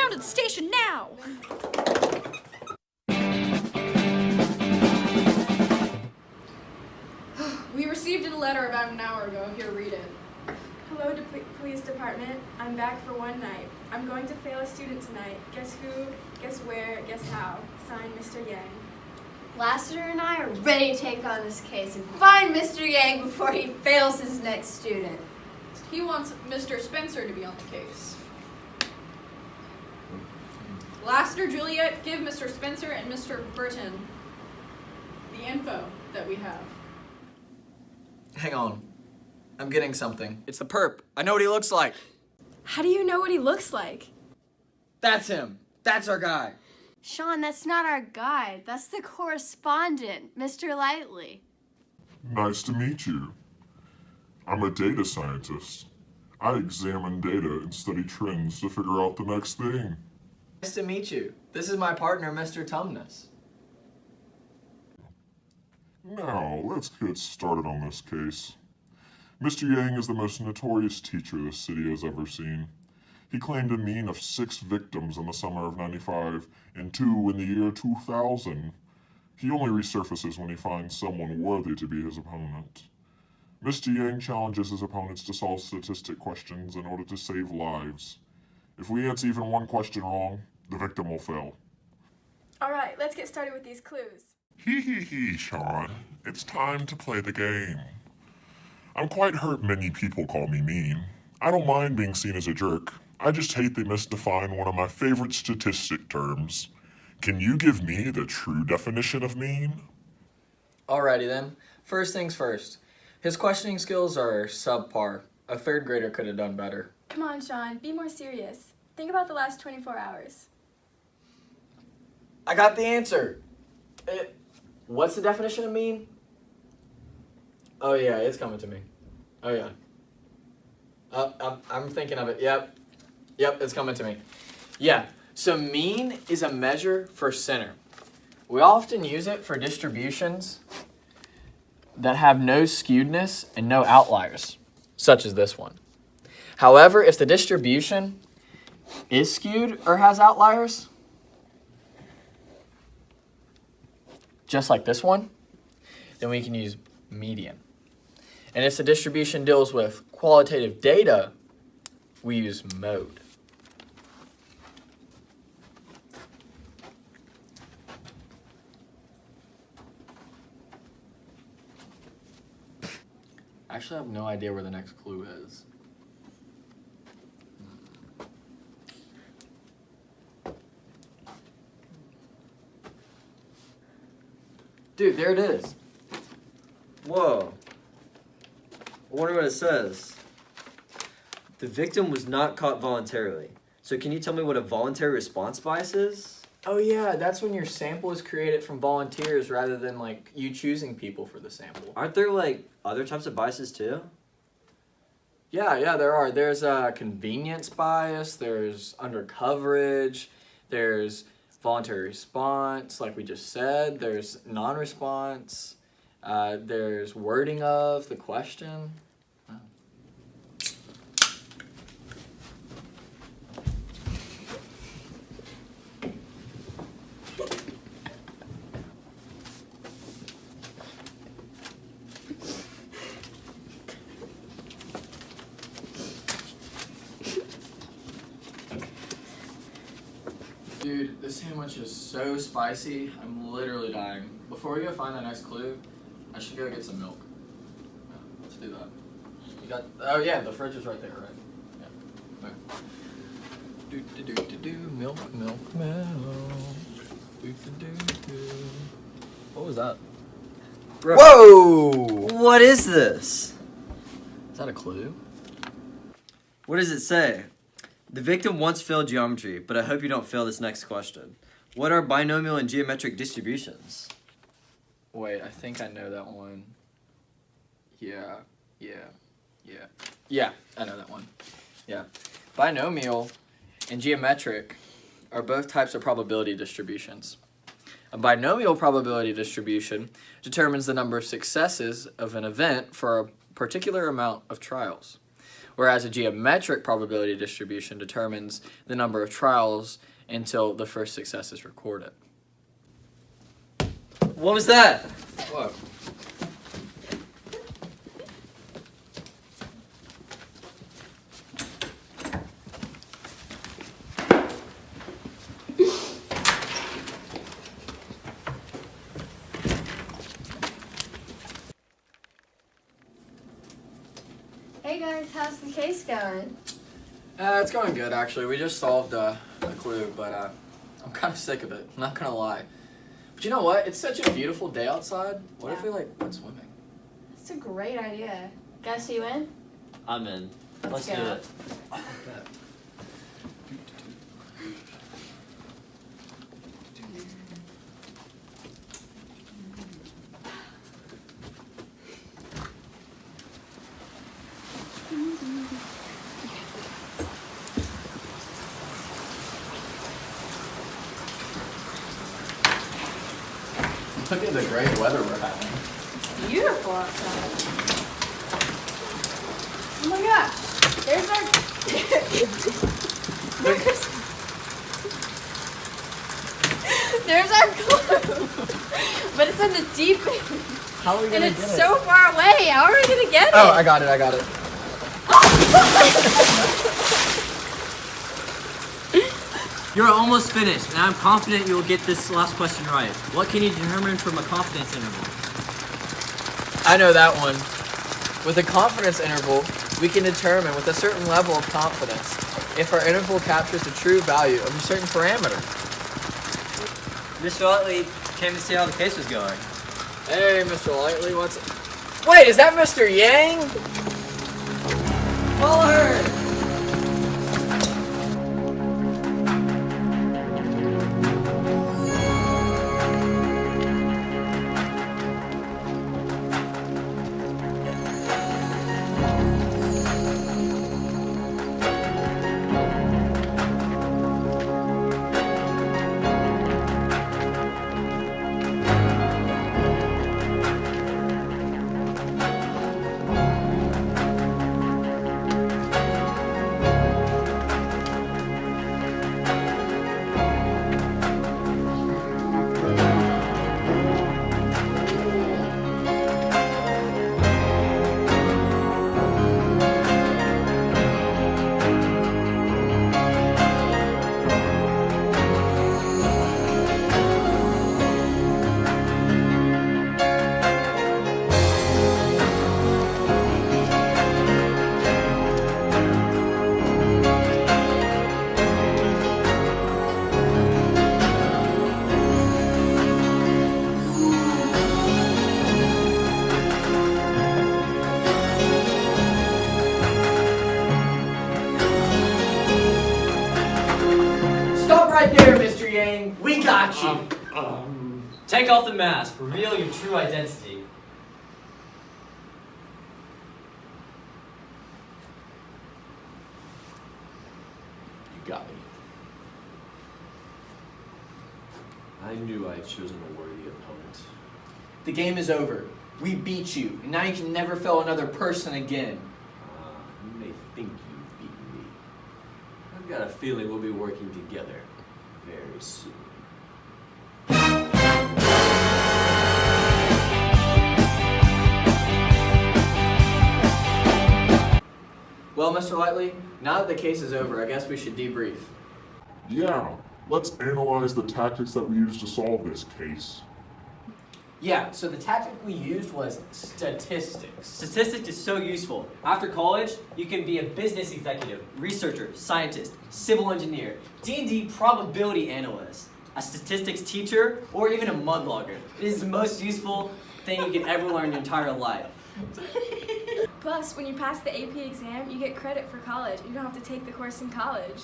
down to the station now! We received a letter about an hour ago. Here, read it. Hello, police department. I'm back for one night. I'm going to fail a student tonight. Guess who, guess where, guess how. Signed, Mr. Yang. Lassiter and I are ready to take on this case and find Mr. Yang before he fails his next student. He wants Mr. Spencer to be on the case. Lassiter, Juliet, give Mr. Spencer and Mr. Burton the info that we have. Hang on. I'm getting something. It's the perp. I know what he looks like. How do you know what he looks like? That's him. That's our guy. Sean, that's not our guy. That's the correspondent, Mr. Lightly. Nice to meet you. I'm a data scientist. I examine data and study trends to figure out the next thing. Nice to meet you. This is my partner, Mr. Tumnus. Now, let's get started on this case. Mr. Yang is the most notorious teacher this city has ever seen. He claimed a mean of 6 victims in the summer of '95 and 2 in the year 2000. He only resurfaces when he finds someone worthy to be his opponent. Mr. Yang challenges his opponents to solve statistic questions in order to save lives. If we answer even one question wrong, the victim will fail. All right, let's get started with these clues. Hee, Sean. It's time to play the game. I'm quite hurt many people call me mean. I don't mind being seen as a jerk. I just hate they misdefine one of my favorite statistic terms. Can you give me the true definition of mean? Alrighty then. First things first. His questioning skills are subpar. A 3rd grader could have done better. Come on, Sean, be more serious. Think about the last 24 hours. I got the answer. What's the definition of mean? Oh yeah, it's coming to me. Oh yeah. I'm thinking of it. Yep, it's coming to me. Yeah, so mean is a measure for center. We often use it for distributions that have no skewedness and no outliers, such as this one. However, if the distribution is skewed or has outliers, just like this one, then we can use median. And if the distribution deals with qualitative data, we use mode. Actually, I have no idea where the next clue is. Dude, there it is. Whoa. I wonder what it says. The victim was not caught voluntarily. So can you tell me what a voluntary response bias is? Oh yeah, that's when your sample is created from volunteers rather than like you choosing people for the sample. Aren't there like other types of biases too? Yeah, there are. There's convenience bias, there's undercoverage, there's voluntary response, like we just said, there's non-response, there's wording of the question. Dude, this sandwich is so spicy, I'm literally dying. Before we go find that next clue, I should go get some milk. Yeah, let's do that. You got, oh yeah, the fridge is right there, right? Yeah. Okay. Milk. What was that? Bro, Whoa! what is this? Is that a clue? What does it say? The victim once failed geometry, but I hope you don't fail this next question. What are binomial and geometric distributions? Wait, I think I know that one. Yeah, I know that one. Yeah. Binomial and geometric are both types of probability distributions. A binomial probability distribution determines the number of successes of an event for a particular amount of trials, whereas a geometric probability distribution determines the number of trials until the first success is recorded. What was that? What? Hey guys, how's the case going? It's going good, actually. We just solved a clue, but I'm kind of sick of it. I'm not gonna lie. But you know what? It's such a beautiful day outside. What if we went swimming? That's a great idea. Guess you in? I'm in. Let's do go. it. Look at the great weather we're having. Beautiful outside. Oh my gosh. There's our there's our clue. But it's in the deep end. How are we And gonna it's get it? so far away. How are we gonna get it? Oh, I got it. You're almost finished, and I'm confident you will get this last question right. What can you determine from a confidence interval? I know that one. With a confidence interval, we can determine with a certain level of confidence if our interval captures the true value of a certain parameter. Mr. Utley came to see how the case was going. Hey, Mr. Lightly, what's... Wait, is that Mr. Yang? Follow her! Stop right there, Mr. Yang. We got you. Take off the mask. Reveal your true identity. You got me. I knew I had chosen a worthy opponent. The game is over. We beat you, and now you can never fail another person again. You may think you beat me. I've got a feeling we'll be working together very soon. Well, Mr. Lightly, now that the case is over, I guess we should debrief. Yeah, let's analyze the tactics that we used to solve this case. Yeah, so the tactic we used was statistics. Statistics is so useful. After college, you can be a business executive, researcher, scientist, civil engineer, D&D probability analyst, a statistics teacher, or even a mudlogger. It is the most useful thing you can ever learn in your entire life. Plus, when you pass the AP exam, you get credit for college. You don't have to take the course in college.